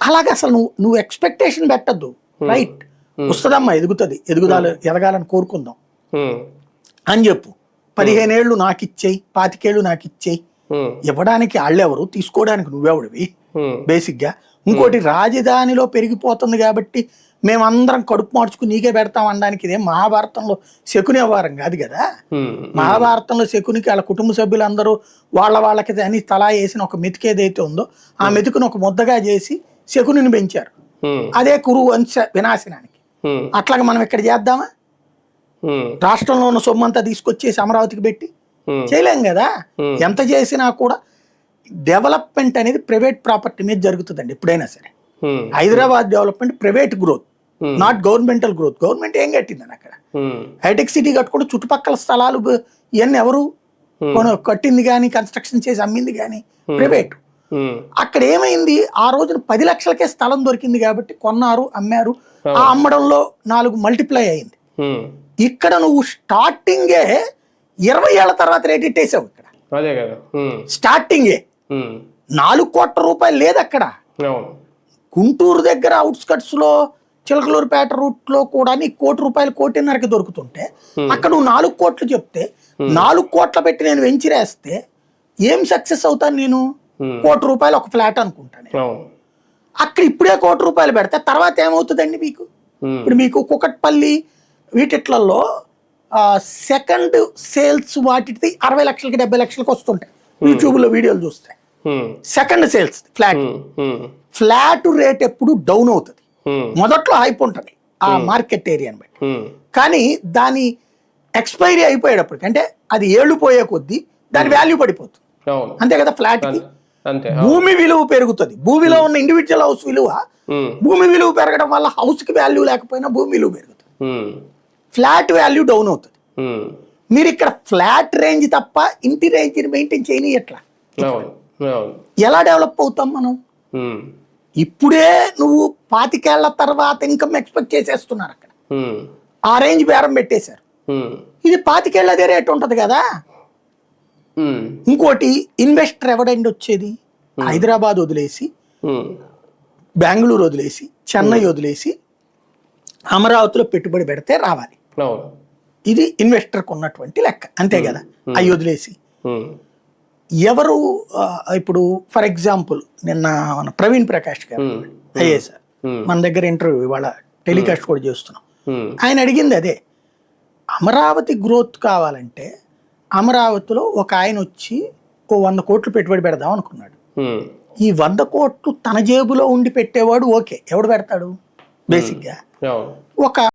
అలాగే అసలు నువ్వు ఎక్స్పెక్టేషన్ పెట్టద్దు. రైట్, వస్తుందమ్మా, ఎదగాలని కోరుకుందాం అని చెప్పు. 15 ఏళ్ళు నాకు ఇచ్చేయి, 25 ఏళ్ళు నాకు ఇచ్చేయి. ఇవ్వడానికి వాళ్ళెవరు, తీసుకోవడానికి నువ్వెవడివి బేసిక్ గా. ఇంకోటి, రాజధానిలో పెరిగిపోతుంది కాబట్టి మేమందరం కడుపు మార్చుకుని నీకే పెడతాం అనడానికి ఇదే మహాభారతంలో శకుని వ్యవహారం కాదు కదా. మహాభారతంలో శకునికి వాళ్ళ కుటుంబ సభ్యులందరూ వాళ్ళకి అని తలా వేసిన ఒక మెతుకు ఏదైతే ఉందో ఆ మెతుకుని ఒక ముద్దగా చేసి శకునిని పెంచారు. అదే కురు వంశ వినాశనానికి. అట్లాగా మనం ఇక్కడ చేద్దామా? రాష్ట్రంలో ఉన్న సొమ్మంతా తీసుకొచ్చేసి అమరావతికి పెట్టి చేయలేం కదా. ఎంత చేసినా కూడా డెవలప్మెంట్ అనేది ప్రైవేట్ ప్రాపర్టీ మీద జరుగుతుందండి ఎప్పుడైనా సరే. Hyderabad development private growth, not governmental growth. Government ఏం కట్టిందని అక్కడ హైటెక్ సిటీ కట్టుకుంటే చుట్టుపక్కల స్థలాలు ఇవన్నీ ఎవరు కట్టింది కానీ కన్స్ట్రక్షన్ చేసి అమ్మింది కానీ ప్రైవేట్. అక్కడ ఏమైంది, ఆ రోజున 10 లక్షలకే స్థలం దొరికింది కాబట్టి కొన్నారు, అమ్మారు. ఆ అమ్మడంలో 4 మల్టిప్లై అయింది. ఇక్కడ నువ్వు స్టార్టింగే 20 ఏళ్ల తర్వాత రేట్ ఇట్టేసావు. ఇక్కడ స్టార్టింగే 4 కోట్ల రూపాయలు లేదు అక్కడ. గుంటూరు దగ్గర అవుట్స్కట్స్ లో చిలకలూరుపేట రూట్ లో కూడా నీ 1 కోటి రూపాయలు 1.5 దొరుకుతుంటే అక్కడ నువ్వు 4 కోట్లు చెప్తే 4 కోట్ల పెట్టి నేను వెంచరేస్తే ఏం సక్సెస్ అవుతాను నేను? 1 కోటి రూపాయలు ఒక ఫ్లాట్ అనుకుంటాను. అక్కడ ఇప్పుడే 1 కోటి రూపాయలు పెడితే తర్వాత ఏమవుతుందండి మీకు? ఇప్పుడు మీకు కుకట్పల్లి వీటిట్లలో సెకండ్ సేల్స్ వాటికి 60 లక్షలకి 70 లక్షలకి వస్తుంటాయి యూట్యూబ్ లో వీడియోలు చూస్తే. సెకండ్ సేల్స్ ఫ్లాట్ రేట్ ఎప్పుడు డౌన్ అవుతుంది. మొదట్లో హైప్ ఉంటుంది ఆ మార్కెట్ ఏరియాని బట్టి, కానీ దాని ఎక్స్పైరీ అయిపోయేటప్పటికి, అంటే అది ఏళ్ళు పోయే కొద్దీ దాని వాల్యూ పడిపోతుంది. అంతే కదా. ఫ్లాట్ కి భూమి విలువ పెరుగుతుంది. భూమిలో ఉన్న ఇండివిజువల్ హౌస్ విలువ, భూమి విలువ పెరగడం వల్ల హౌస్ కి వాల్యూ లేకపోయినా భూమి విలువ పెరుగుతుంది. ఫ్లాట్ వాల్యూ డౌన్ అవుతుంది. మీరు ఇక్కడ ఫ్లాట్ రేంజ్ తప్ప ఇంటి రేంజ్ మెయింటైన్ చేయని ఎట్లా, ఎలా డెవలప్ అవుతాం మనం? ఇప్పుడే నువ్వు 25 ఏళ్ల తర్వాత ఇన్కమ్ ఎక్స్పెక్ట్ చేసేస్తున్నారు అక్కడ. ఆ రేంజ్ బేరం పెట్టేశారు. ఇది 25 ఏళ్ళ అదే రేట్ ఉంటది కదా. ఇంకోటి, ఇన్వెస్టర్ ఎవడండి వచ్చేది? హైదరాబాద్ వదిలేసి, బెంగళూరు వదిలేసి, చెన్నై వదిలేసి అమరావతిలో పెట్టుబడి పెడితే రావాలి. ఇది ఇన్వెస్టర్కి ఉన్నటువంటి లెక్క, అంతే కదా. అవి వదిలేసి ఎవరు ఇప్పుడు ఫర్ ఎగ్జాంపుల్ నిన్న మన ప్రవీణ్ ప్రకాష్ గారు సార్ మన దగ్గర ఇంటర్వ్యూ ఇవాళ టెలికాస్ట్ కూడా చేస్తున్నాం. ఆయన అడిగింది అదే, అమరావతి గ్రోత్ కావాలంటే అమరావతిలో ఒక ఆయన వచ్చి 100 కోట్లు పెట్టుబడి పెడదాం అనుకున్నాడు. ఈ 100 కోట్లు తన జేబులో ఉండి పెట్టేవాడు ఓకే, ఎవడు పెడతాడు? బేసిక్ గా ఒక